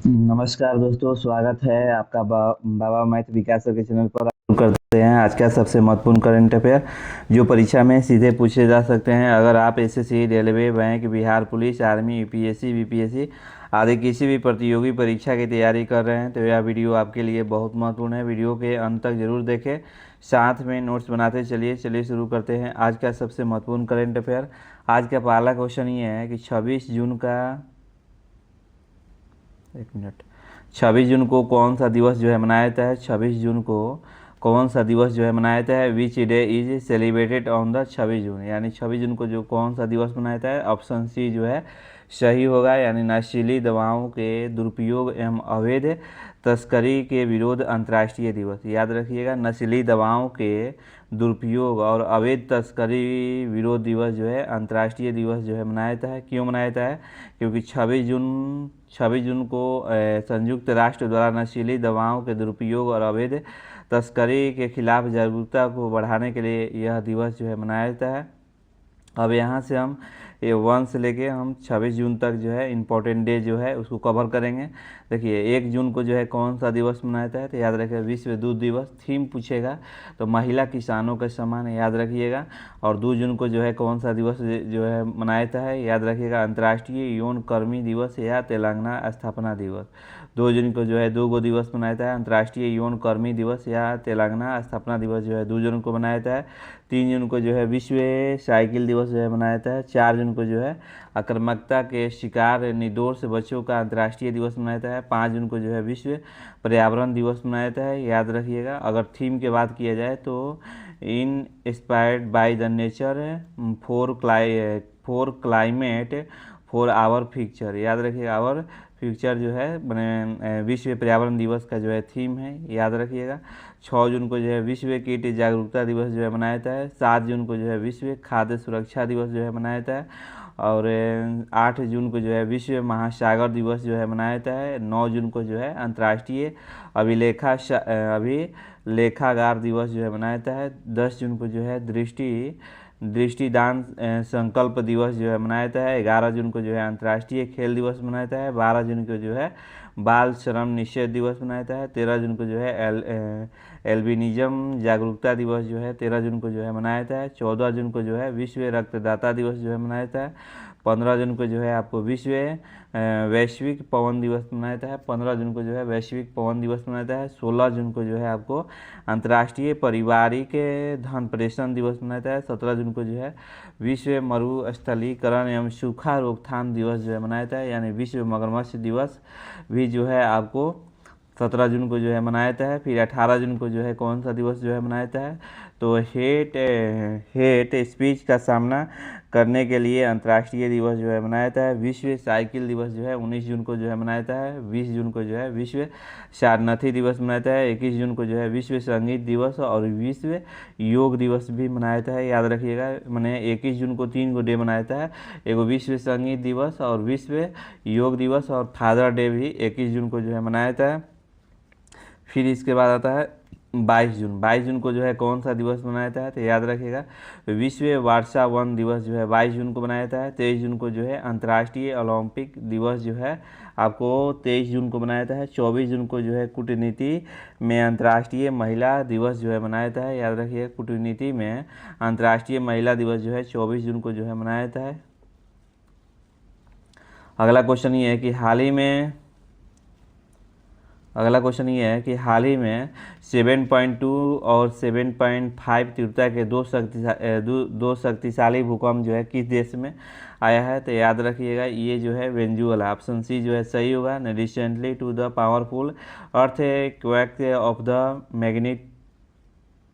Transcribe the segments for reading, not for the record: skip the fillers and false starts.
नमस्कार दोस्तों, स्वागत है आपका बाबा मैथ विकास सर के चैनल पर। आप करते हैं आज का सबसे महत्वपूर्ण करंट अफेयर जो परीक्षा में सीधे पूछे जा सकते हैं। अगर आप SSC, railway, bank, Bihar police, army, UPSC, BPSC आदि किसी भी प्रतियोगी परीक्षा की तैयारी कर रहे हैं तो यह वीडियो आपके लिए बहुत महत्वपूर्ण है। वीडियो के अंत तक जरूर देखें, साथ में नोट्स बनाते चलिए शुरू करते हैं आज का सबसे महत्वपूर्ण करंट अफेयर। आज का पहला क्वेश्चन ये है कि 26 जून को कौन सा दिवस जो है मनाया जाता है। 26 जून को कौन सा दिवस जो है मनाया जाता है। Which day is celebrated on the 26 जून, यानी 26 जून को जो कौन सा दिवस मनाया जाता है। ऑप्शन सी जो है सही होगा, यानी नशीली दवाओं के दुरुपयोग एवं अवैध तस्करी के विरोध अंतर्राष्ट्रीय दिवस। याद रखिएगा, नशीली दवाओं के दुरुपयोग और अवैध तस्करी विरोध दिवस जो है अंतर्राष्ट्रीय दिवस जो है मनाया जाता है। क्यों मनाया जाता है? क्योंकि 26 जून को संयुक्त राष्ट्र द्वारा नशीली दवाओं के दुरुपयोग और अवैध तस्करी के खिलाफ जागरूकता को बढ़ाने के लिए यह दिवस जो है मनाया जाता है। अब यहाँ से हम ये 1 से लेके हम 26 जून तक जो है इम्पोर्टेंट डे जो है उसको कवर करेंगे। देखिए, 1 जून को जो है कौन सा दिवस मनाया जाता है, तो याद रखिएगा विश्व दूध दिवस। थीम पूछेगा तो महिला किसानों के सम्मान, याद रखिएगा। और 2 जून को जो है कौन सा दिवस जो है मनाया जाता है, याद रखिएगा अंतर्राष्ट्रीय यौन कर्मी दिवस या तेलंगाना स्थापना दिवस। 2 जून को जो है 2 गो दिवस मनाया जाता है, अंतर्राष्ट्रीय यौन कर्मी दिवस या तेलंगाना स्थापना दिवस जो है 2 जून को मनाया जाता है। 3 जून को जो है विश्व साइकिल दिवस जो है मनाया जाता है। 4 जून को जो है आक्रामकता के शिकार निर्दोष बच्चों का अंतर्राष्ट्रीय दिवस मनाया जाता है। 5 जून को जो है विश्व पर्यावरण दिवस मनाया जाता है। याद रखिएगा, अगर थीम की बात किया जाए तो inspired by the nature for climate for our future. याद रखिएगा, आवर फ्यूचर जो है मैंने विश्व पर्यावरण दिवस का जो है थीम है, याद रखिएगा। 6 जून को जो है विश्व कीट जागरूकता दिवस जो है मनाया जाता है। 7 जून को जो है विश्व खाद्य सुरक्षा दिवस जो है मनाया जाता है। और 8 जून को जो है विश्व महासागर दिवस जो है मनाया जाता है। 9 जून को जो है अंतर्राष्ट्रीय अभिलेखागार दिवस जो है मनाया जाता है। 10 जून को जो है दृष्टिदान संकल्प दिवस जो है मनाया जाता है। 11 जून को जो है अंतर्राष्ट्रीय खेल दिवस मनाया जाता है। 12 जून को जो है बाल श्रम निषेध दिवस मनाया जाता है। 13 जून को जो है एल्बिनिज्म जागरूकता दिवस जो है 13 जून को जो है मनाया जाता है। 14 जून को जो है विश्व रक्तदाता दिवस जो है मनाया जाता है। 15 जून को जो है आपको विश्व वैश्विक पवन दिवस मनाया जाता है। 15 जून को जो है वैश्विक पवन दिवस मनाया जाता है। 16 जून को जो है आपको अंतर्राष्ट्रीय पारिवारिक धन प्रेषण दिवस मनाया जाता है। 17 जून को जो है विश्व मरुस्थलीकरण एवं सूखा रोकथाम दिवस जो है मनाया जाता है, यानी विश्व मगरमच्छ दिवस भी जो है आपको 17 जून को जो है मनाया जाता है। फिर 18 जून को जो है कौन सा दिवस जो है मनाया जाता है, तो हेट स्पीच का सामना करने के लिए अंतर्राष्ट्रीय दिवस जो है मनाया जाता है। विश्व साइकिल दिवस जो है 19 जून को जो है मनाया जाता है। 20 जून को जो है विश्व सारनाथी दिवस मनाया जाता है। 21 जून को जो है विश्व संगीत दिवस और विश्व योग दिवस भी मनाया जाता है। याद रखिएगा, मैंने 21 जून को 3 गो डे मनाया जाता है, एगो विश्व संगीत दिवस और विश्व योग दिवस और फादर डे भी 21 जून को जो है मनाया जाता है। फिर इसके बाद आता है 22 जून। 22 जून को जो है कौन सा दिवस मनाया जाता है, तो याद रखिएगा विश्व वर्षा वन दिवस जो है 22 जून को मनाया जाता है। 23 जून को जो है अंतर्राष्ट्रीय ओलंपिक दिवस जो है आपको 23 जून को मनाया जाता है। 24 जून को जो है कूटनीति में अंतर्राष्ट्रीय महिला दिवस जो है मनाया जाता है। याद रखिएगा, कूटनीति में अंतर्राष्ट्रीय महिला दिवस जो है 24 जून को जो है मनाया जाता है। अगला क्वेश्चन ये है कि हाल ही में 7.2 और 7.5 तीव्रता के दो शक्तिशाली भूकंप जो है किस देश में आया है, तो याद रखिएगा ये जो है वेनेजुएला। ऑप्शन सी जो है सही होगा। Recently to the powerful earthquake of the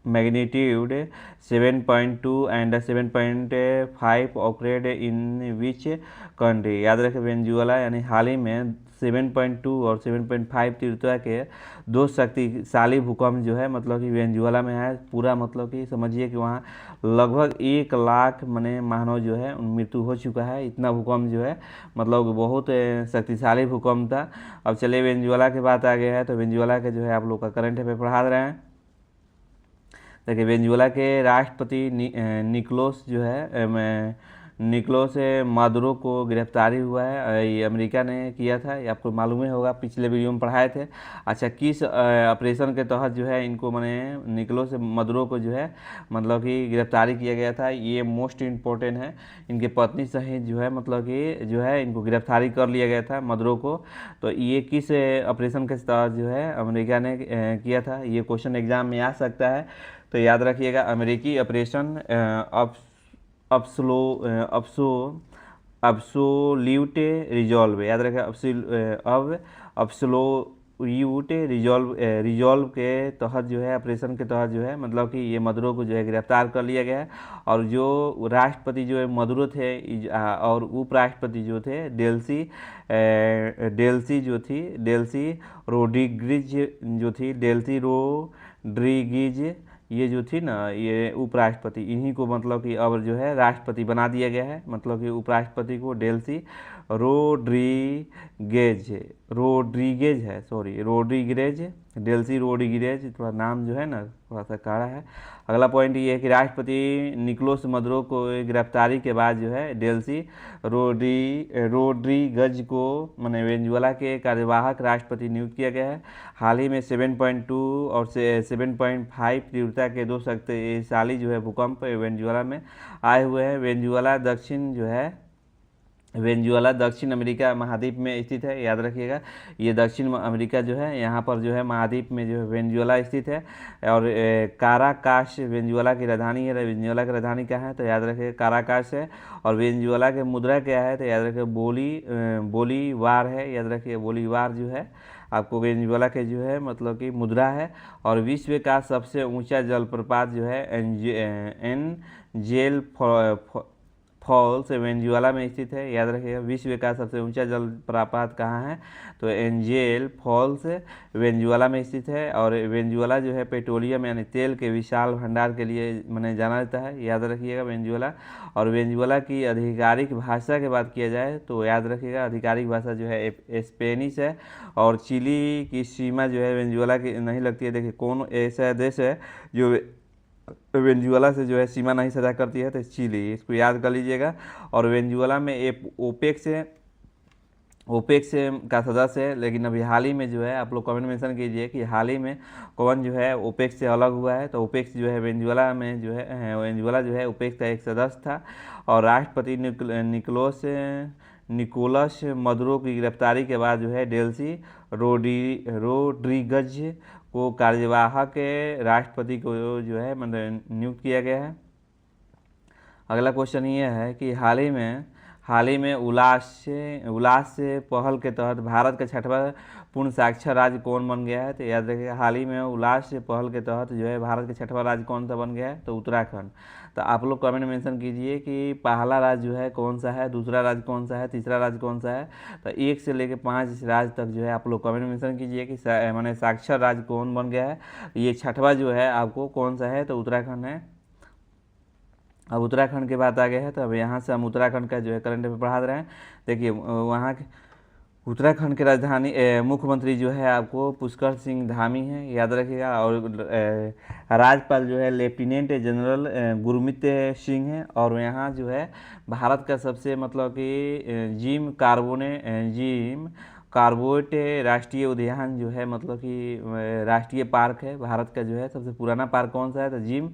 magnitude 7.2 and 7.5 occurred in which country। याद रखें वेनेजुएला, यानी हाल ही में 7.2 और 7.5 तीव्रता के दो शक्तिशाली भूकंप जो है मतलब कि वेनेजुएला में है। पूरा मतलब कि समझिए कि वहाँ लगभग 1 लाख मने मानव जो है मृत्यु हो चुका है। इतना भूकंप जो है मतलब बहुत शक्तिशाली भूकंप था। अब चलिए वेनेजुएला की बात आ गया है, तो वेनेजुएला के जो है आप लोग का करंट अफेयर पढ़ा रहे हैं। देखिए, वेनेजुएला के राष्ट्रपति निकोलस जो है निकोलस मादुरो को गिरफ्तारी हुआ है, ये अमेरिका ने किया था, ये आपको मालूम ही होगा, पिछले वीडियो में पढ़ाए थे। अच्छा, किस ऑपरेशन के तहत जो है इनको मैंने निकोलस मादुरो को जो है मतलब कि गिरफ्तारी किया गया था, ये मोस्ट इम्पोर्टेंट है। इनके पत्नी सहित जो है मतलब कि जो है इनको गिरफ्तारी कर लिया गया था मादुरो को। तो ये किस ऑपरेशन के तहत जो है अमेरिका ने किया था, ये क्वेश्चन एग्जाम में आ सकता है। तो याद रखिएगा, अमेरिकी ऑपरेशन अब्सोल्यूट रिजॉल्व, याद रखें अब्सोल्यूट रिजॉल्व के तहत जो है ऑपरेशन के तहत जो है मतलब कि ये मदुरो को जो है गिरफ्तार कर लिया गया है। और जो राष्ट्रपति जो है मदुरो थे और उपराष्ट्रपति जो थे डेल्सी रोड्रिग्ज जो थी, डेल्सी रोड्रिग्ज ये जो थी ना, ये उपराष्ट्रपति, इन्हीं को मतलब कि अब जो है राष्ट्रपति बना दिया गया है। मतलब कि उपराष्ट्रपति को डेल्सी रोड्रिगेज है, सॉरी रोड्रिगेज, डेल्सी रोड्रिगेज, थोड़ा नाम जो है ना थोड़ा सा काढ़ा है। अगला पॉइंट ये है कि राष्ट्रपति निकोलस मादुरो को गिरफ्तारी के बाद जो है डेल्सी रोड्रिगेज को मैंने वेनेजुएला के कार्यवाहक राष्ट्रपति नियुक्त किया गया है। हाल ही में 7.2 और 7.5 तीव्रता के दो शक्तिशाली जो है भूकंप वेनेजुएला में आए हुए हैं। वेनेजुएला दक्षिण अमेरिका महाद्वीप में स्थित है, याद रखिएगा। ये दक्षिण अमेरिका जो है यहाँ पर जो है महाद्वीप में जो है वेनेजुएला स्थित है। और काराकास वेनेजुएला की राजधानी है। वेनेजुएला की राजधानी क्या है, तो याद रखिए काराकास है। और वेनेजुएला की मुद्रा क्या है, तो याद रखिए बोलीवार है, याद रखिए बोलीवार जो है आपको वेनेजुएला के जो है मतलब कि मुद्रा है। और विश्व का सबसे ऊंचा जलप्रपात जो है एंजेल फॉल्स वेनेजुएला में स्थित है, याद रखिएगा। विश्व का सबसे ऊंचा जलप्रपात कहाँ है, तो एंजेल फॉल्स वेनेजुएला में स्थित है। और वेनेजुएला जो है पेट्रोलियम यानी तेल के विशाल भंडार के लिए मैंने जाना जाता है, याद रखिएगा वेनेजुएला। और वेनेजुएला की आधिकारिक भाषा की बात किया जाए तो याद रखिएगा आधिकारिक भाषा जो है स्पेनिश है। और चिली की सीमा जो है वेनेजुएला की नहीं लगती है। देखिए कौन ऐसा देश है जो वेनेजुएला से जो है सीमा नहीं साझा करती है, तो चिली, इसको याद कर लीजिएगा। और वेनेजुएला में ओपेक से का सदस्य है। लेकिन अभी हाल ही में जो है आप लोग कमेंट मेंशन कीजिए कि हाल ही में कौन जो है ओपेक से अलग हुआ है। तो ओपेक जो है वेनेजुएला में जो है वेनेजुएला जो है ओपेक का एक सदस्य था। और राष्ट्रपति निकोलस मादुरो की गिरफ्तारी के बाद जो है डेल्सी रोड्रिगेज को कार्यवाहक राष्ट्रपति को जो है मतलब नियुक्त किया गया है। अगला क्वेश्चन ये है कि हाल ही में उल्लास पहल के तहत भारत का 6वां पूर्ण साक्षर राज्य कौन बन गया है, तो याद रखिएगा हाल ही में उल्लास पहल के तहत जो है भारत का 6वां राज्य कौन सा बन गया है, तो उत्तराखंड। तो आप लोग कमेंट मेंशन कीजिए कि पहला राज्य जो है कौन सा है, दूसरा राज्य कौन सा है, तीसरा राज्य कौन सा है। तो 1 से लेकर 5 राज्य तक जो है आप लोग कमेंट मेंशन कीजिए कि मैंने साक्षर राज्य कौन बन गया है। ये 6वां जो है आपको कौन सा है, तो उत्तराखंड है। अब उत्तराखंड की बात आ गई है, तो अब यहाँ से हम उत्तराखंड का जो है करंट अफेयर पढ़ा रहे हैं। देखिए वहाँ के उत्तराखंड के राजधानी मुख्यमंत्री जो है आपको पुष्कर सिंह धामी है, याद रखिएगा। और राज्यपाल जो है लेफ्टिनेंट जनरल गुरमीत सिंह है। और यहाँ जो है भारत का सबसे मतलब कि जिम कार्बोट राष्ट्रीय उद्यान जो है मतलब कि राष्ट्रीय पार्क है भारत का जो है सबसे पुराना पार्क कौन सा है, तो जिम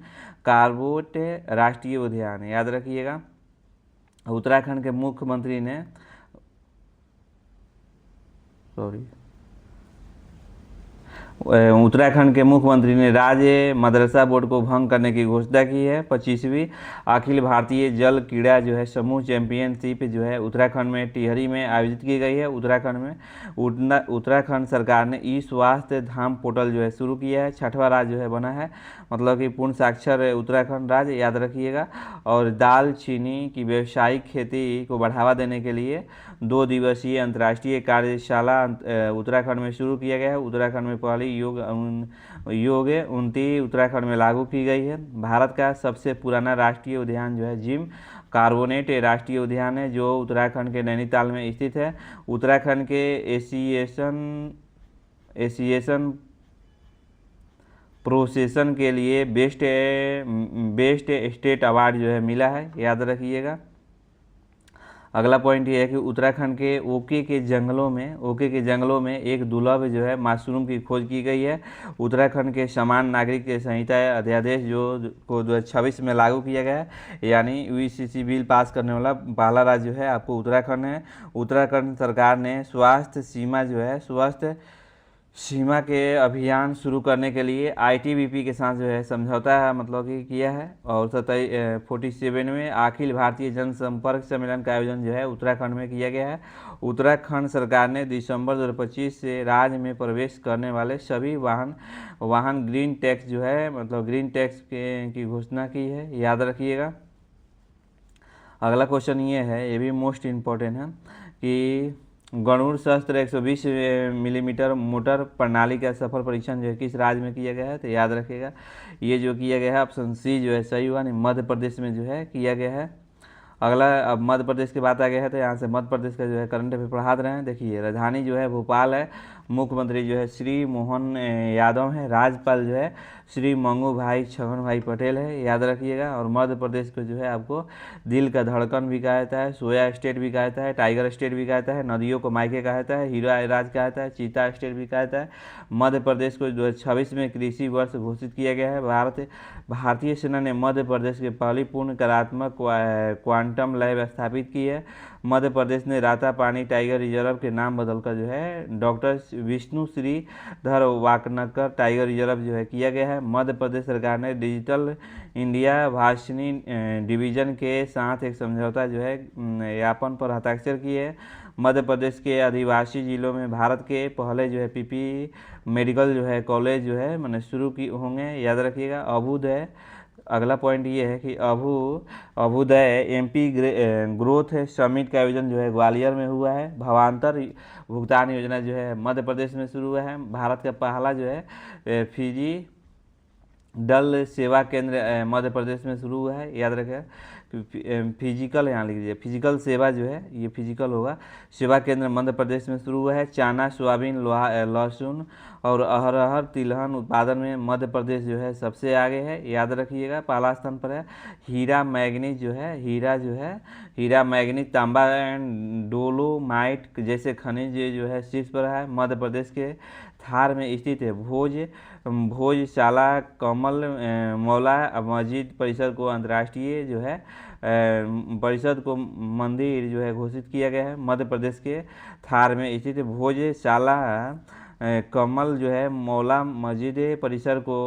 कार्बोट राष्ट्रीय उद्यान, याद रखिएगा। उत्तराखंड के मुख्यमंत्री ने उत्तराखंड के मुख्यमंत्री ने राज्य मदरसा बोर्ड को भंग करने की घोषणा की है। 25वीं अखिल भारतीय जल क्रीड़ा जो है समूह चैंपियनशिप जो है उत्तराखंड में टिहरी में आयोजित की गई है। उत्तराखंड में उत्तराखंड सरकार ने ई स्वास्थ्य धाम पोर्टल जो है शुरू किया है। 6वां राज्य जो है बना है मतलब कि पूर्ण साक्षर उत्तराखंड राज्य, याद रखिएगा। और दालचीनी की व्यावसायिक खेती को बढ़ावा देने के लिए 2 दिवसीय अंतर्राष्ट्रीय कार्यशाला उत्तराखंड में शुरू किया गया है। उत्तराखंड में पहली योग 29 उत्तराखंड में लागू की गई है। भारत का सबसे पुराना राष्ट्रीय उद्यान जो है जिम कार्बोनेट राष्ट्रीय उद्यान है जो उत्तराखंड के नैनीताल में स्थित है। उत्तराखंड के एशिएशन प्रोसेसन के लिए बेस्ट स्टेट अवार्ड जो है मिला है, याद रखिएगा। अगला पॉइंट ये है कि उत्तराखंड के ओके के जंगलों में एक दुर्लभ जो है मशरूम की खोज की गई है। उत्तराखंड के समान नागरिक संहिता अध्यादेश जो को 2026 में लागू किया गया है, यानी यूसीसी बिल पास करने वाला पहला राज्य जो है आपको उत्तराखंड है। उत्तराखंड सरकार ने स्वास्थ्य सीमा के अभियान शुरू करने के लिए आईटीबीपी के साथ जो है समझौता मतलब कि किया है। और 47वें अखिल भारतीय जनसंपर्क सम्मेलन का आयोजन जो है उत्तराखंड में किया गया है। उत्तराखंड सरकार ने दिसंबर 2025 से राज्य में प्रवेश करने वाले सभी वाहन ग्रीन टैक्स जो है मतलब ग्रीन टैक्स की घोषणा की है, याद रखिएगा। अगला क्वेश्चन ये है, ये भी मोस्ट इम्पोर्टेंट है कि गणुर शस्त्र 120 मिलीमीटर मोटर प्रणाली का सफल परीक्षण जो है किस राज्य में किया गया है, तो याद रखिएगा ये जो किया गया है ऑप्शन सी जो है सही हुआ, नहीं मध्य प्रदेश में जो है किया गया है। अगला अब मध्य प्रदेश की बात आ गया है, तो यहाँ से मध्य प्रदेश का जो है करंट अफेयर पढ़ा रहे हैं। देखिए राजधानी जो है भोपाल है, मुख्यमंत्री जो है श्री मोहन यादव है, राज्यपाल जो है श्री मंगू भाई छगन भाई पटेल है, याद रखिएगा। और मध्य प्रदेश को जो है आपको दिल का धड़कन भी कहा जाता है, सोया स्टेट भी कहा जाता है, टाइगर स्टेट भी कहा जाता है, नदियों को मायके कहा जाता है, हीरा राज कहा जाता है, चीता स्टेट भी कहा जाता है। मध्य प्रदेश को 2026 में कृषि वर्ष घोषित किया गया है। भारतीय सेना ने मध्य प्रदेश के पहली पूर्ण कार्यात्मक क्वांटम लैब स्थापित की है। मध्य प्रदेश ने रातापानी टाइगर रिजर्व के नाम बदलकर जो है doctor Vishnu Shridhar Wakankar tiger reserve जो है किया गया है। मध्य प्रदेश सरकार ने डिजिटल इंडिया भाषणी डिवीजन के साथ एक समझौता जो है ज्ञापन पर हस्ताक्षर किए है। मध्य प्रदेश के आदिवासी जिलों में भारत के पहले जो है पीपी मेडिकल जो है कॉलेज जो है मैंने शुरू की होंगे, याद रखिएगा। अभुदय, अगला पॉइंट ये है कि अभुदय एमपी ग्रोथ समिट का आयोजन जो है ग्वालियर में हुआ है। भावांतर भुगतान योजना जो है मध्य प्रदेश में शुरू हुआ है। भारत का पहला जो है फिजी डल सेवा केंद्र मध्य प्रदेश में शुरू हुआ है, याद रखें। फिजिकल यहाँ लिख लीजिए, फिजिकल सेवा जो है ये फिजिकल होगा, सेवा केंद्र मध्य प्रदेश में शुरू हुआ है। चना सोयाबीन लहसुन और अरहर तिलहन उत्पादन में मध्य प्रदेश जो है सबसे आगे है, याद रखिएगा, पहला स्थान पर है। हीरा मैग्नीज तांबा एंड डोलोमाइट जैसे खनिज जो है शीर्ष पर है। मध्य प्रदेश के थार में स्थित है भोजशाला कमल मौला मस्जिद परिसर को अंतर्राष्ट्रीय जो है परिषद को मंदिर जो है घोषित किया गया है। मध्य प्रदेश के थार में स्थित भोजशाला कमल जो है मौला मस्जिद परिसर को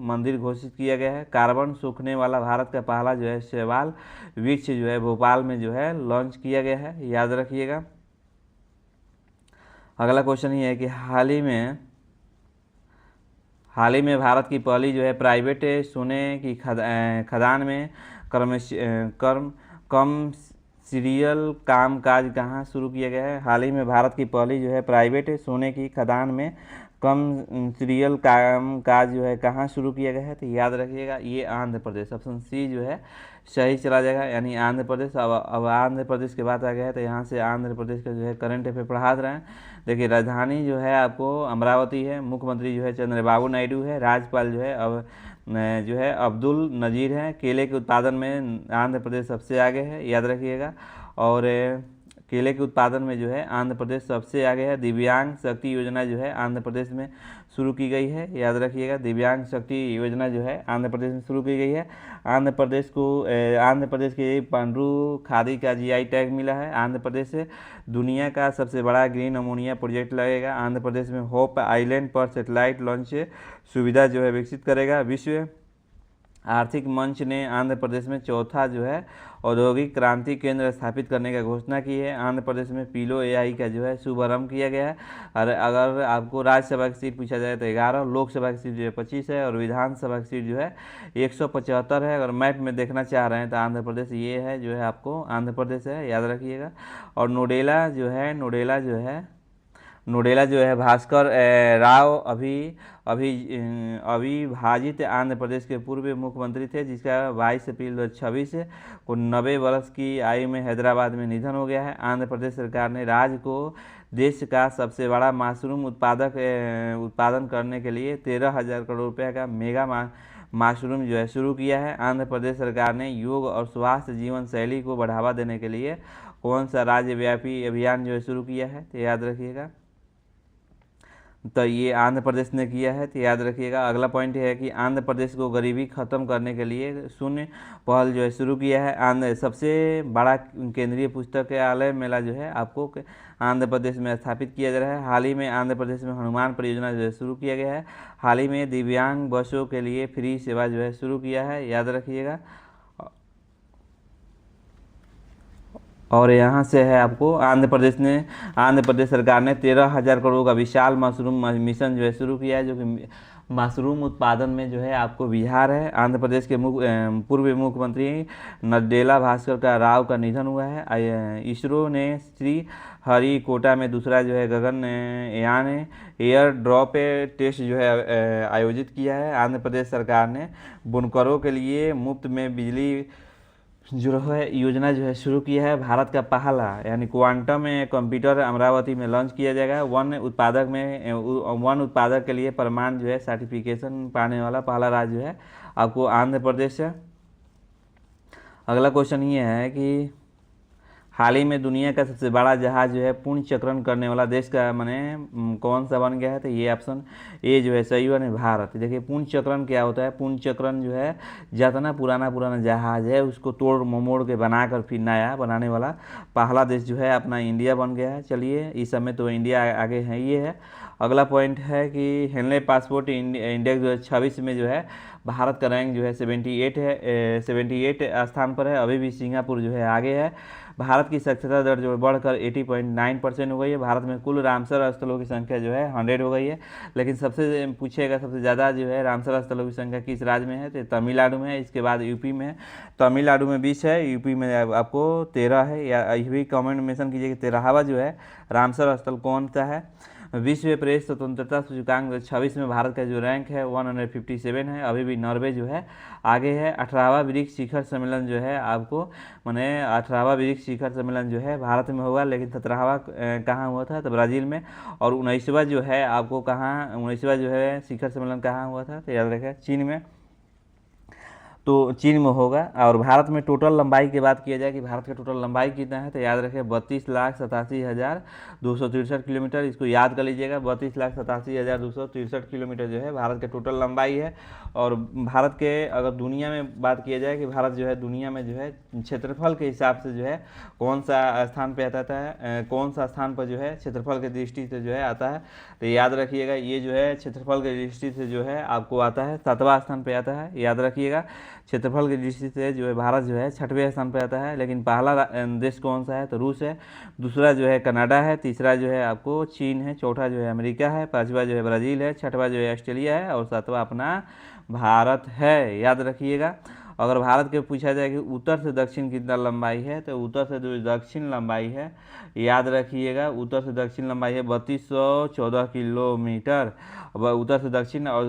मंदिर घोषित किया गया है। कार्बन सूखने वाला भारत का पहला जो है शैवाल वृक्ष जो है भोपाल में जो है लॉन्च किया गया है, याद रखिएगा। अगला क्वेश्चन ये है कि हाल ही में भारत की पहली जो है प्राइवेट सोने की खदान में कमर्शियल कामकाज कहाँ शुरू किया गया है। हाल ही में भारत की पहली जो है प्राइवेट सोने की खदान में कमर्शियल कामकाज जो है कहाँ शुरू किया गया है, तो याद रखिएगा ये आंध्र प्रदेश, ऑप्शन सी जो है सही चला जाएगा, यानी आंध्र प्रदेश। अब आंध्र प्रदेश के बात आ गया है, तो यहाँ से आंध्र प्रदेश का जो है करंट अफेयर पढ़ा रहे हैं। देखिए राजधानी जो है आपको अमरावती है, मुख्यमंत्री जो है चंद्रबाबू नायडू है, राज्यपाल जो है अब्दुल नजीर है। केले के उत्पादन में आंध्र प्रदेश सबसे आगे है, याद रखिएगा। और केले के उत्पादन में जो है आंध्र प्रदेश सबसे आगे है। दिव्यांग शक्ति योजना जो है आंध्र प्रदेश में शुरू की गई है, याद रखिएगा। दिव्यांग शक्ति योजना जो है आंध्र प्रदेश में शुरू की गई है। आंध्र प्रदेश के पांडु खादी का जीआई टैग मिला है। आंध्र प्रदेश से दुनिया का सबसे बड़ा ग्रीन अमोनिया प्रोजेक्ट लगेगा। आंध्र प्रदेश में होप आइलैंड पर सैटेलाइट लॉन्च सुविधा जो है विकसित करेगा। विश्व आर्थिक मंच ने आंध्र प्रदेश में चौथा जो है औद्योगिक क्रांति केंद्र स्थापित करने का घोषणा की है। आंध्र प्रदेश में पीलो एआई का जो है शुभारंभ किया गया है। और अगर आपको राज्यसभा की सीट पूछा जाए तो 11, लोकसभा की सीट जो है 25 है, और विधानसभा की सीट जो है 175 है। अगर मैप में देखना चाह रहे हैं तो आंध्र प्रदेश ये है जो है आपको आंध्र प्रदेश है, याद रखिएगा। और नोडेला जो है भास्कर राव अविभाजित आंध्र प्रदेश के पूर्व मुख्यमंत्री थे, जिसका 22 अप्रैल 2026 को 90 वर्ष की आयु में हैदराबाद में निधन हो गया है। आंध्र प्रदेश सरकार ने राज्य को देश का सबसे बड़ा मशरूम उत्पादन करने के लिए 13,000 करोड़ रुपये का मेगा मशरूम जो है शुरू किया है। आंध्र प्रदेश सरकार ने योग और स्वास्थ्य जीवन शैली को बढ़ावा देने के लिए कौन सा राज्यव्यापी अभियान जो है शुरू किया है, तो याद रखिएगा। तो ये आंध्र प्रदेश ने किया है, तो याद रखिएगा। अगला पॉइंट है कि आंध्र प्रदेश को गरीबी खत्म करने के लिए शून्य पहल जो है शुरू किया है। आंध्र सबसे बड़ा केंद्रीय पुस्तकालय मेला जो है आपको आंध्र प्रदेश में स्थापित किया जा रहा है। हाल ही में आंध्र प्रदेश में हनुमान परियोजना जो है शुरू किया गया है। हाल ही में दिव्यांग बसों के लिए फ्री सेवा जो है शुरू किया है, याद रखिएगा। और यहाँ से है आपको आंध्र प्रदेश सरकार ने 13,000 करोड़ का विशाल मशरूम मिशन जो है शुरू किया है, जो कि मशरूम उत्पादन में जो है आपको बिहार है। आंध्र प्रदेश के पूर्व मुख्यमंत्री नड्डेला भास्कर का राव का निधन हुआ है। इसरो ने श्री हरिकोटा में दूसरा जो है गगनयान एयर ड्रॉप टेस्ट जो है आयोजित किया है। आंध्र प्रदेश सरकार ने बुनकरों के लिए मुफ्त में बिजली जो है योजना जो है शुरू किया है। भारत का पहला यानी क्वांटम कंप्यूटर अमरावती में लॉन्च किया जाएगा। वन उत्पादक के लिए प्रमाण जो है सर्टिफिकेशन पाने वाला पहला राज्य जो है आपको आंध्र प्रदेश है। अगला क्वेश्चन ये है कि हाल ही में दुनिया का सबसे बड़ा जहाज जो है पूर्ण चक्रण करने वाला देश का माने कौन सा बन गया है, तो ये ऑप्शन ए जो है सही है, भारत। देखिए पूर्ण चक्रण क्या होता है। पूर्ण चक्रण जो है जितना पुराना जहाज है उसको तोड़ ममोड़ के बनाकर फिर नया बनाने वाला पहला देश जो है अपना इंडिया बन गया है। चलिए इस समय तो इंडिया आगे है, ये है। अगला पॉइंट है कि हेनले पासपोर्ट इंडेक्स 2026 में जो है भारत का रैंक जो है 78 स्थान पर है। अभी भी सिंगापुर जो है आगे है। भारत की साक्षरता दर जो बढ़कर 80.9% हो गई है। भारत में कुल रामसर स्थलों की संख्या जो है 100 हो गई है। लेकिन सबसे पूछेगा सबसे ज़्यादा जो है रामसर स्थलों की संख्या किस राज्य में है, तो तमिलनाडु में है। इसके बाद यूपी में है। तमिलनाडु में 20 है, यूपी में आपको 13 है। या ये भी कमेंट मेंशन कीजिए कि 13वां जो है रामसर स्थल कौन सा है। विश्व प्रेस स्वतंत्रता सूचकांक 26 में भारत का जो रैंक है 157 है। अभी भी नॉर्वे जो है आगे है। 18वां ब्रिक्स शिखर सम्मेलन जो है आपको माने 18वां ब्रिक्स शिखर सम्मेलन जो है भारत में होगा, लेकिन 17वां कहाँ हुआ था, तो ब्राज़ील में। और 19वां जो है आपको कहाँ 19वां जो है शिखर सम्मेलन कहाँ हुआ था, तो याद रखें चीन में। तो चीन में होगा। और भारत में टोटल लंबाई की बात किया जाए कि भारत का टोटल लंबाई कितना है, तो याद रखें 32,87,263 किलोमीटर। इसको याद कर लीजिएगा, 32,87,263 किलोमीटर जो है भारत का टोटल लंबाई है। और भारत के अगर दुनिया में बात किया जाए कि भारत जो है दुनिया में जो है क्षेत्रफल के हिसाब से जो है कौन सा स्थान पे आता है, कौन सा स्थान पर जो है क्षेत्रफल की दृष्टि से जो है आता है, तो याद रखिएगा ये जो है क्षेत्रफल की दृष्टि से जो है आपको आता है 7वां स्थान पे आता है। याद रखिएगा क्षेत्रफल की दृष्टि से जो है भारत जो है 6वें स्थान पर आता है। लेकिन पहला देश कौन सा है, तो रूस है। दूसरा जो है कनाडा है। तीसरा जो है आपको चीन है। चौथा जो है अमेरिका है। पांचवा जो है ब्राज़ील है। छठवां जो है ऑस्ट्रेलिया है। और सातवां अपना भारत है। याद रखिएगा। अगर भारत के पूछा जाए कि उत्तर से दक्षिण कितना लंबाई है, तो उत्तर से जो दक्षिण लंबाई है, याद रखिएगा उत्तर से दक्षिण लंबाई है 3214 किलोमीटर। उत्तर से दक्षिण। और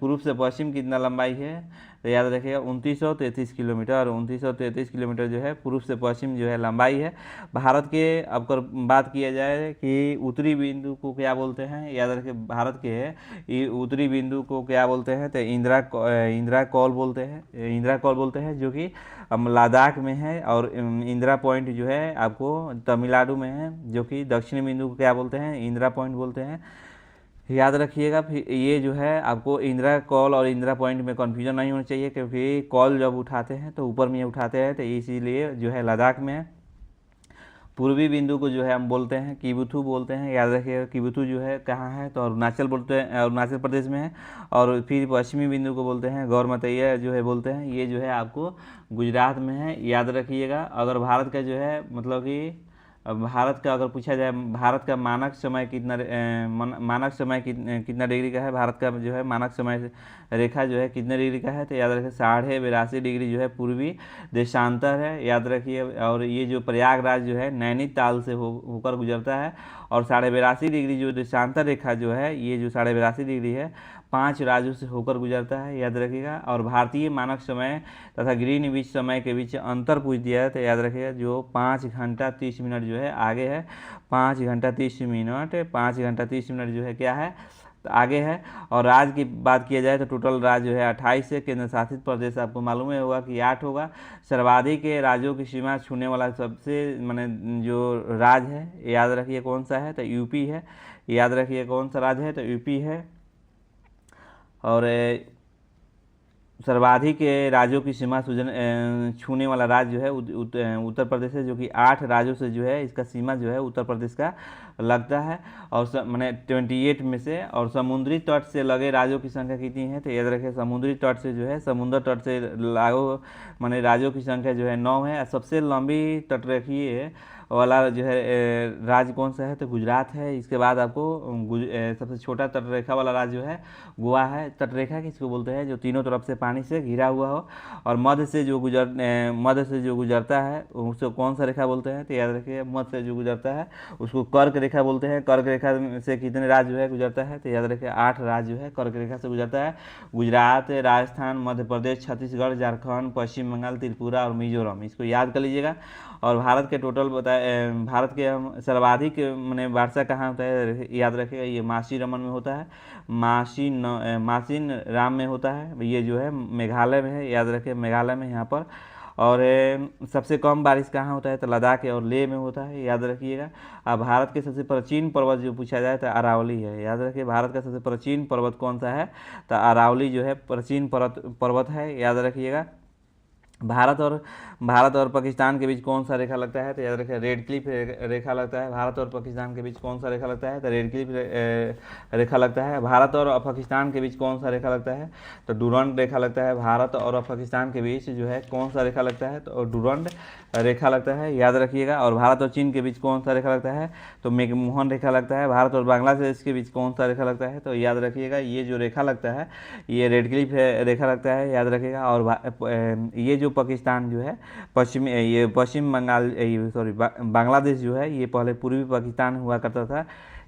पूर्व से पश्चिम कितना लंबाई है, तो याद रखिएगा 2933 किलोमीटर। 2933 किलोमीटर जो है पूर्व से पश्चिम जो है लंबाई है भारत के। अब बात किया जाए कि उत्तरी बिंदु को क्या बोलते हैं, याद रखिए भारत के उत्तरी बिंदु को क्या बोलते हैं, तो इंदिरा कॉल बोलते हैं, जो कि लद्दाख में है। और इंदिरा पॉइंट जो है आपको तमिलनाडु में है, जो कि दक्षिणी बिंदु को क्या बोलते हैं, इंदिरा पॉइंट बोलते हैं। याद रखिएगा। फिर ये जो है आपको इंदिरा कॉल और इंदिरा पॉइंट में कन्फ्यूजन नहीं होना चाहिए, क्योंकि कॉल जब उठाते हैं तो ऊपर में उठाते हैं, तो इसीलिए जो है लद्दाख में है। पूर्वी बिंदु को जो है हम बोलते हैं किबुथु बोलते हैं। याद रखिएगा किबुथु जो है कहाँ है, तो अरुणाचल बोलते हैं, अरुणाचल प्रदेश में है। और फिर पश्चिमी बिंदु को बोलते हैं गौरमतैया जो है बोलते हैं, ये जो है आपको गुजरात में है। याद रखिएगा। अगर भारत का जो है मतलब कि भारत का अगर पूछा जाए भारत का मानक समय कितना डिग्री का है, भारत का जो है मानक समय रेखा जो है कितने डिग्री का है, तो याद रखिए 82.5 डिग्री जो है पूर्वी देशांतर है। याद रखिए। और ये जो प्रयागराज जो है नैनीताल से होकर गुजरता है। और 82.5 डिग्री जो देशांतर रेखा जो है, ये जो 82.5 डिग्री है 5 राज्यों से होकर गुजरता है, याद रखिएगा। और भारतीय मानक समय तथा ग्रीनविच समय के बीच अंतर पूछ दिया है, तो याद रखिएगा जो 5 घंटा 30 मिनट जो है आगे है, 5 घंटा 30 मिनट, 5 घंटा 30 मिनट जो है क्या है, तो आगे है। और राज्य की बात किया जाए तो टोटल राज्य जो है 28 है। केंद्र शासित प्रदेश आपको मालूम है होगा कि 8 होगा। सर्वाधिक राज्यों की सीमा छूने वाला सबसे माने जो राज्य है, याद रखिए कौन सा है, तो यूपी है। याद रखिए कौन सा राज्य है, तो यूपी है। और सर्वाधिक राज्यों की सीमा छूने वाला राज्य जो है उत्तर प्रदेश है, जो कि 8 राज्यों से जो है इसका सीमा जो है उत्तर प्रदेश का लगता है। और मैंने 28 में से। और समुद्री तट से लगे राज्यों की संख्या कितनी है, तो याद रखिए समुद्री तट से जो है, समुद्र तट से लागू माने राज्यों की संख्या जो है 9 है। सबसे लंबी तटरेखीय वाला जो है राज्य कौन सा है, तो गुजरात है। इसके बाद आपको सबसे छोटा तटरेखा वाला राज्य जो है गोवा है। तटरेखा किसको बोलते हैं, जो तीनों तरफ से पानी से घिरा हुआ हो और मध्य से जो गुजरता है उसको कौन सा रेखा बोलते हैं, तो याद रखिए मध्य से जो गुजरता है उसको कर्क रेखा बोलते हैं। कर्क रेखा से कितने राज्य जो है गुजरता है, तो याद रखिए 8 राज्य जो है कर्क रेखा से गुजरता है। गुजरात, राजस्थान, मध्य प्रदेश, छत्तीसगढ़, झारखंड, पश्चिम बंगाल, त्रिपुरा और मिजोरम, इसको याद कर लीजिएगा। और भारत के टोटल भारत के हम सर्वाधिक मैंने वर्षा कहाँ होता है, याद रखिएगा ये मासी रमन में होता है, मासिन राम में होता है। ये जो है मेघालय में है, याद रखिए मेघालय में यहाँ पर। और सबसे कम बारिश कहाँ होता है, तो लद्दाख और लेह में होता है, याद रखिएगा। अब भारत के सबसे प्राचीन पर्वत जो पूछा जाए तो अरावली है, याद रखिए भारत का सबसे प्राचीन पर्वत कौन सा है, तो अरावली जो है प्राचीन पर्वत है, याद रखिएगा। भारत और पाकिस्तान के बीच कौन सा रेखा लगता है, तो याद रखिए रेड क्लिफ रेखा लगता है। भारत और पाकिस्तान के बीच कौन सा रेखा लगता है, तो रेड क्लिफ रेखा लगता है। भारत और पाकिस्तान के बीच कौन सा रेखा लगता है, तो डूरंड रेखा लगता है। भारत और पाकिस्तान के बीच जो है कौन सा रेखा लगता है, तो डूरंड रेखा लगता है, याद रखिएगा। और भारत और चीन के बीच कौन सा रेखा लगता है, तो मैकमोहन रेखा लगता है। भारत और बांग्लादेश के बीच कौन सा रेखा लगता है, तो याद रखिएगा ये जो रेखा लगता है ये रेड क्लिफ रेखा लगता है, याद रखिएगा। और ये जो पाकिस्तान जो है पश्चिम बंगाल बांग्लादेश जो है ये पहले पूर्वी पाकिस्तान हुआ करता था,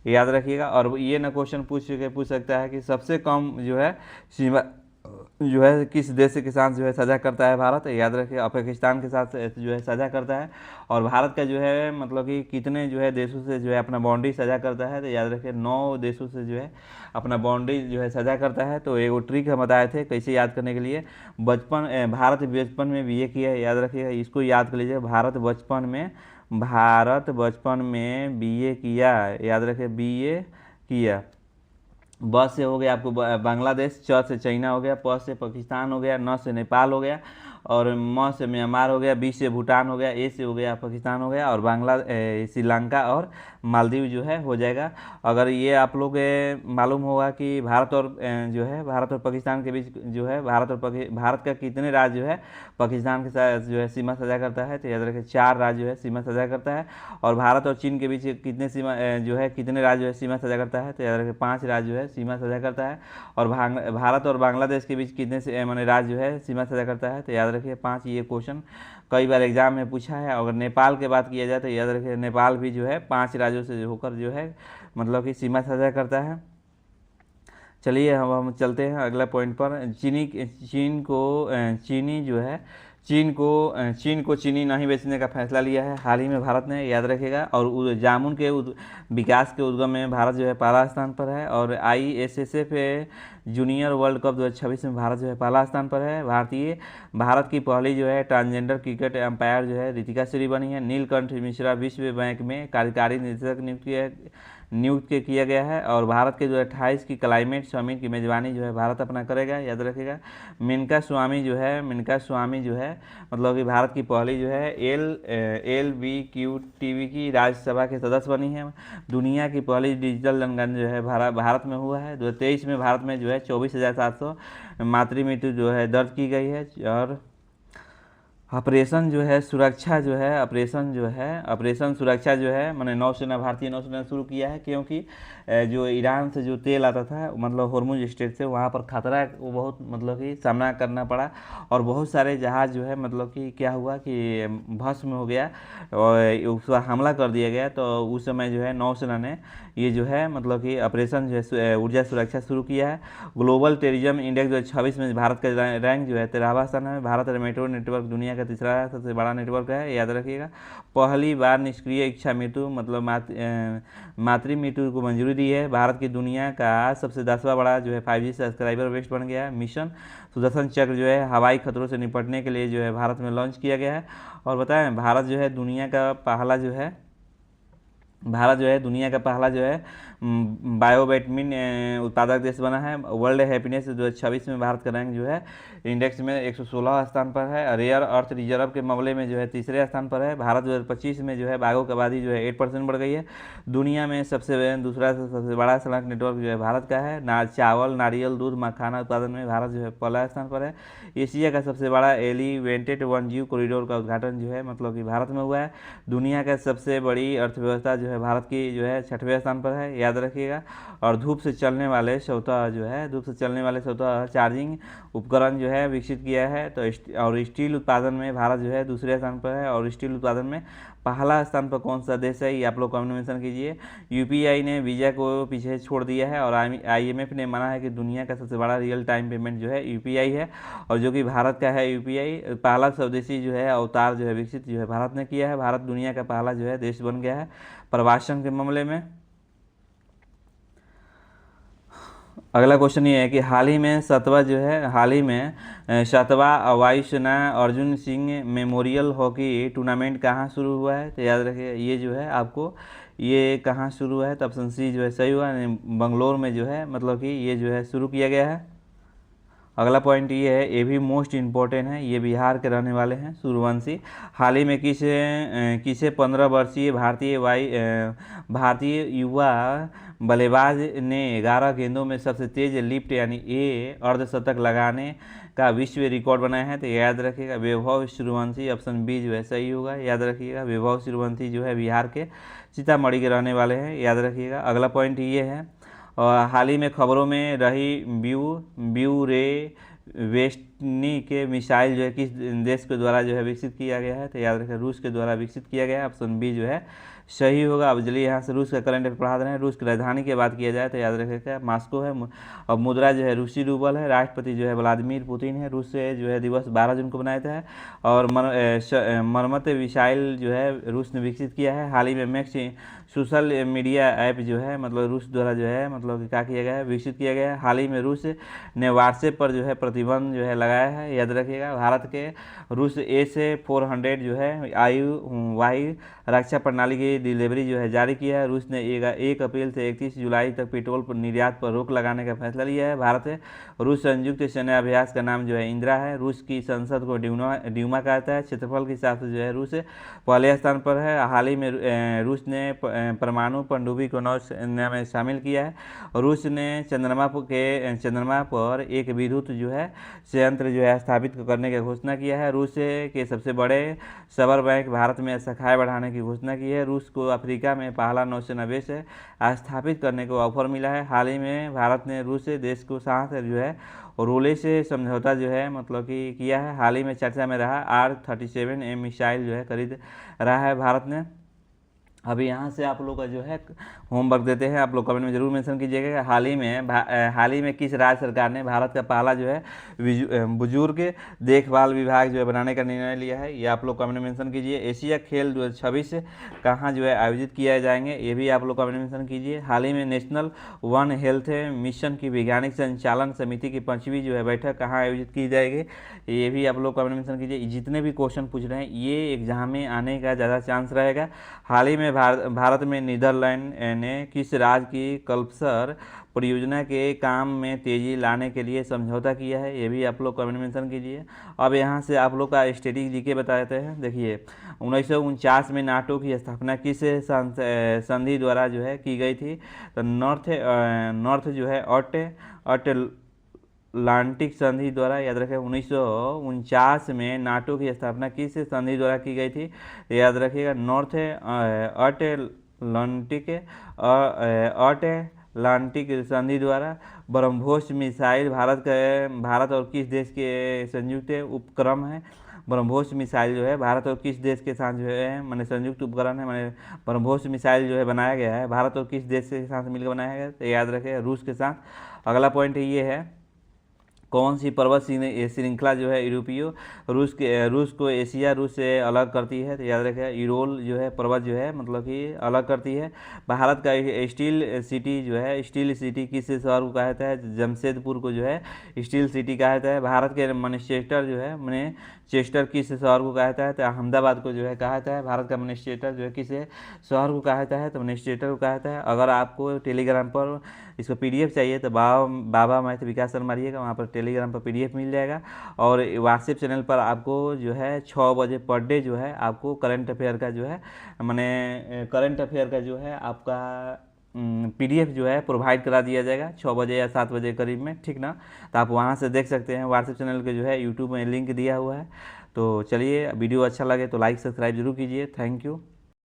याद रखिएगा। और ये ना क्वेश्चन पूछ सकता है कि सबसे कम जो है सीमा जो है किस देश के साथ जो है साझा करता है भारत, याद रखिए पाकिस्तान के साथ जो है साझा करता है। और भारत का जो है मतलब कि कितने जो है देशों से जो है अपना बाउंड्री साझा करता है, तो याद रखिए 9 देशों से जो है अपना बाउंड्री जो है साझा करता है। तो एक ट्रिक हम बताए थे कैसे याद करने के लिए, भारत बचपन में बीए किया है, याद रखिएगा इसको याद कर लीजिए। भारत बचपन में बीए किया, याद रखिए बीए किया। ब से हो गया आपको बांग्लादेश, च से चाइना हो गया, प से पाकिस्तान हो गया, न से नेपाल हो गया, और म से म्यांमार हो गया, बी से भूटान हो गया, ए से हो गया पाकिस्तान हो गया, और श्रीलंका और मालदीव जो है हो जाएगा। अगर ये आप लोग मालूम होगा कि भारत और पाकिस्तान के बीच जो है भारत का कितने राज्य जो है पाकिस्तान के साथ जो है सीमा साझा करता है, तो याद रखिए 4 राज्य जो है सीमा साझा करता है। और भारत और चीन के बीच कितने राज्य जो है सीमा साझा करता है, तो याद रखिए 5 राज्य जो है सीमा साझा करता है। और भारत और बांग्लादेश के बीच कितने माने राज्य जो है सीमा साझा करता है, तो याद रखिए 5। ये क्वेश्चन कई बार एग्जाम में पूछा है। अगर नेपाल की बात किया जाए तो याद रखिए नेपाल भी जो है 5 राज्यों से होकर जो है मतलब कि सीमा साझा करता है। चलिए हम चलते हैं अगला पॉइंट पर। चीन को चीनी नहीं बेचने का फैसला लिया है हाल ही में भारत ने, याद रखिएगा। और जामुन के विकास के उद्गम में भारत जो है पहला स्थान पर है। और ISSF जूनियर वर्ल्ड कप 2026 में भारत जो है पहला स्थान पर है। भारत की पहली जो है ट्रांसजेंडर क्रिकेट अंपायर जो है रितिका श्री बनी है। नीलकंठ मिश्रा विश्व बैंक में कार्यकारी निदेशक नियुक्त किया गया है। और भारत के जो 28 की क्लाइमेट समिट की मेजबानी जो है भारत अपना करेगा, याद रखिएगा। मेनका स्वामी जो है मतलब कि भारत की पहली जो है LBQTV की राज्यसभा के सदस्य बनी है। दुनिया की पहली डिजिटल जनगणना जो है भारत में हुआ है। 2023 में भारत में जो है 24,700 मातृ मृत्यु जो है दर्ज की गई है। ऑपरेशन जो है सुरक्षा जो है ऑपरेशन सुरक्षा जो है मैंने नौसेना भारतीय नौसेना ने शुरू किया है, क्योंकि जो ईरान से जो तेल आता था मतलब हॉर्मुज स्ट्रेट से, वहाँ पर खतरा वो बहुत मतलब कि सामना करना पड़ा, और बहुत सारे जहाज़ जो है मतलब कि क्या हुआ कि भस्म हो गया और उस पर हमला कर दिया गया। तो उस समय जो है नौसेना ने ये जो है मतलब कि ऑपरेशन जो है ऊर्जा सुरक्षा शुरू किया है। ग्लोबल टेररिज्म इंडेक्स जो 26 में भारत का रैंक जो है 13वां स्थान है। भारत मेट्रो नेटवर्क दुनिया का तीसरा सबसे बड़ा नेटवर्क है, याद रखिएगा। पहली बार निष्क्रिय इच्छा मृत्यु मतलब मातृ मृत्यु को मंजूरी दी है। भारत की दुनिया का सबसे 10वां बड़ा जो है 5G सब्सक्राइबर बेस्ट बन गया है। मिशन सुदर्शन चक्र जो है हवाई खतरों से निपटने के लिए जो है भारत में लॉन्च किया गया है। और बताएं भारत जो है दुनिया का पहला जो है बायोविटामिन उत्पादक देश बना है। वर्ल्ड हैप्पीनेस 2026 में भारत का रैंक जो है इंडेक्स में 116 स्थान पर है। रेयर अर्थ रिजर्व के मामले में जो है तीसरे स्थान पर है। भारत 2025 में जो है बाघों की आबादी जो है 8% बढ़ गई है। दुनिया में सबसे बड़ा सड़क नेटवर्क जो है भारत का है। चावल, नारियल, दूध, मखाना उत्पादन में भारत जो है पहला स्थान पर है। एशिया का सबसे बड़ा एलिवेटेड वन्यजीव कॉरिडोर का उद्घाटन जो है मतलब कि भारत में हुआ है। दुनिया का सबसे बड़ी अर्थव्यवस्था जो है भारत की जो है 6वें स्थान पर है, याद रखिएगा। और धूप से चलने वाले स्वतः चार्जिंग उपकरण जो है विकसित किया है। तो और स्टील उत्पादन में भारत जो है दूसरे स्थान पर है। और स्टील उत्पादन में पहला स्थान पर कौन सा देश है, ये आप लोग कमेंट मेंशन कीजिए। यूपीआई ने वीज़ा को पीछे छोड़ दिया है, और IMF ने माना है कि दुनिया का सबसे बड़ा रियल टाइम पेमेंट जो है यूपीआई है, और जो कि भारत का है यूपीआई। पहला स्वदेशी जो है अवतार जो है विकसित जो है भारत ने किया है। भारत दुनिया का पहला जो है देश बन गया है प्रवासन के मामले में। अगला क्वेश्चन ये है कि हाल ही में 7वां वायुसेना Arjun Singh memorial hockey tournament कहाँ शुरू हुआ है, तो याद रखिए ये जो है आपको ये कहाँ शुरू हुआ है, तो ऑप्शन सी जो है सही हुआ। बंगलोर में जो है मतलब कि ये जो है शुरू किया गया है। अगला पॉइंट ये है, ये भी मोस्ट इम्पोर्टेंट है, ये बिहार के रहने वाले हैं सूर्यवंशी। हाल ही में किसे 15 वर्षीय भारतीय युवा बल्लेबाज ने 11 गेंदों में सबसे तेज लिफ्ट यानी अर्धशतक लगाने का विश्व रिकॉर्ड बनाया है, तो याद रखिएगा वैभव सूर्यवंशी। ऑप्शन बी जो है सही होगा, याद रखिएगा। वैभव सूर्यवंशी जो है बिहार के सीतामढ़ी के रहने वाले हैं, याद रखिएगा। अगला पॉइंट ये है, और हाल ही में खबरों में रही ब्यूरे वेस्टनी के मिसाइल जो है किस देश के द्वारा जो है विकसित किया गया है, तो याद रखें रूस के द्वारा विकसित किया गया है। ऑप्शन बी जो है सही होगा। अब चलिए यहाँ से रूस का करंट अफेयर पढ़ा रहे हैं। रूस की राजधानी की बात किया जाए तो याद रखेगा मास्को है, और मुद्रा जो है रूसी रूबल है। राष्ट्रपति जो है व्लादिमीर पुतिन है। रूस से जो है दिवस 12 जून को मनाया था। और मरम्मत मिसाइल जो है रूस ने विकसित किया है। हाल ही में मैक्स सोशल मीडिया ऐप जो है मतलब रूस द्वारा जो है मतलब क्या किया गया है, विकसित किया गया है। हाल ही में रूस ने व्हाट्सएप पर जो है प्रतिबंध जो है लगाया है, याद रखिएगा। भारत के रूस S-400 जो है वायु रक्षा प्रणाली की डिलीवरी जो है जारी किया है। रूस ने 1 अप्रैल से 31 जुलाई तक पेट्रोल पर निर्यात पर रोक लगाने का फैसला लिया है। भारत रूस संयुक्त सैन्य अभ्यास का नाम जो है इंदिरा है। रूस की संसद को ड्यूमा कहता है। क्षेत्रफल के हिसाब से जो है रूस पहले स्थान पर है। हाल ही में रूस ने परमाणु पनडुब्बी को नौसेना में शामिल किया है। रूस ने चंद्रमा पर एक विद्युत जो है संयंत्र जो है स्थापित करने की घोषणा किया है। रूस के सबसे बड़े सबर बैंक भारत में शाखाएं बढ़ाने की घोषणा की है। रूस को अफ्रीका में पहला नौसेना बेस स्थापित करने को ऑफर मिला है। हाल ही में भारत ने रूस देश को साथ जो है रोले से समझौता जो है मतलब कि किया है। हाल ही में चर्चा में रहा R-37M मिसाइल जो है खरीद रहा है भारत ने। अभी यहाँ से आप लोग का जो है होमवर्क देते हैं, आप लोग कमेंट में जरूर मेंशन कीजिएगा। हाल ही में किस राज्य सरकार ने भारत का पहला जो है बुजुर्ग देखभाल विभाग जो है बनाने का निर्णय लिया है, ये आप लोग कमेंट में मेंशन कीजिए। एशिया खेल 2026 कहाँ जो है आयोजित किए जाएंगे, ये भी आप लोग कमेंट में मेंशन कीजिए। हाल ही में नेशनल वन हेल्थ मिशन की वैज्ञानिक संचालन समिति की 5वीं जो है बैठक कहाँ आयोजित की जाएगी, ये भी आप लोग कमेंट में मेंशन कीजिए। जितने भी क्वेश्चन पूछ रहे हैं ये एग्जाम में आने का ज़्यादा चांस रहेगा। हाल ही में भारत में नीदरलैंड ने किस राज्य की कल्पसर परियोजना के काम में तेजी लाने के लिए समझौता किया है, ये भी आप लोग कमेंट मेंशन कीजिए। अब यहाँ से आप लोग का स्टैटिक जीके बता देते हैं। देखिए 1949 में नाटो की स्थापना किस संधि द्वारा जो है की गई थी, तो नॉर्थ जो है अटलांटिक संधि द्वारा, याद रखें 1949 में नाटो की स्थापना किस संधि द्वारा की गई थी? तो याद रखिएगा नॉर्थ अटलांटिक संधि द्वारा। ब्रह्मोस मिसाइल भारत और किस देश के संयुक्त उपक्रम है? ब्रह्मोस मिसाइल जो है भारत और किस देश के साथ जो है मैंने संयुक्त उपकरण है, मैंने ब्रह्मोस मिसाइल जो है बनाया गया है भारत और किस देश के साथ मिलकर बनाया गया है? तो याद रखें रूस के साथ। अगला पॉइंट ये है, कौन सी पर्वत श्रृंखला जो है यूरोपीय रूस को एशिया रूस से अलग करती है? तो याद रखें यूरोल जो है पर्वत जो है मतलब कि अलग करती है। भारत का स्टील सिटी जो है, स्टील सिटी किस शहर को कहा जाता है? जमशेदपुर को जो है स्टील सिटी कहा जाता है। भारत के मैनचेस्टर जो है मैनचेस्टर किस शहर को कहा जाता है? तो अहमदाबाद को जो है कहा जाता है। भारत का मैनचेस्टर जो है किस शहर को कहा जाता है? तो मैनचेस्टर को कहा जाता है। अगर आपको टेलीग्राम पर इसको पीडीएफ चाहिए तो बाबा मैथ विकास सर मारिएगा, वहाँ पर टेलीग्राम पर पीडीएफ मिल जाएगा। और व्हाट्सएप चैनल पर आपको जो है 6 बजे पर डे जो है आपको करंट अफेयर का जो है मैंने करंट अफेयर का जो है आपका पीडीएफ जो है प्रोवाइड करा दिया जाएगा 6 बजे या 7 बजे करीब में, ठीक ना। तो आप वहाँ से देख सकते हैं। व्हाट्सएप चैनल के जो है यूट्यूब में लिंक दिया हुआ है। तो चलिए, वीडियो अच्छा लगे तो लाइक सब्सक्राइब जरूर कीजिए। Thank you.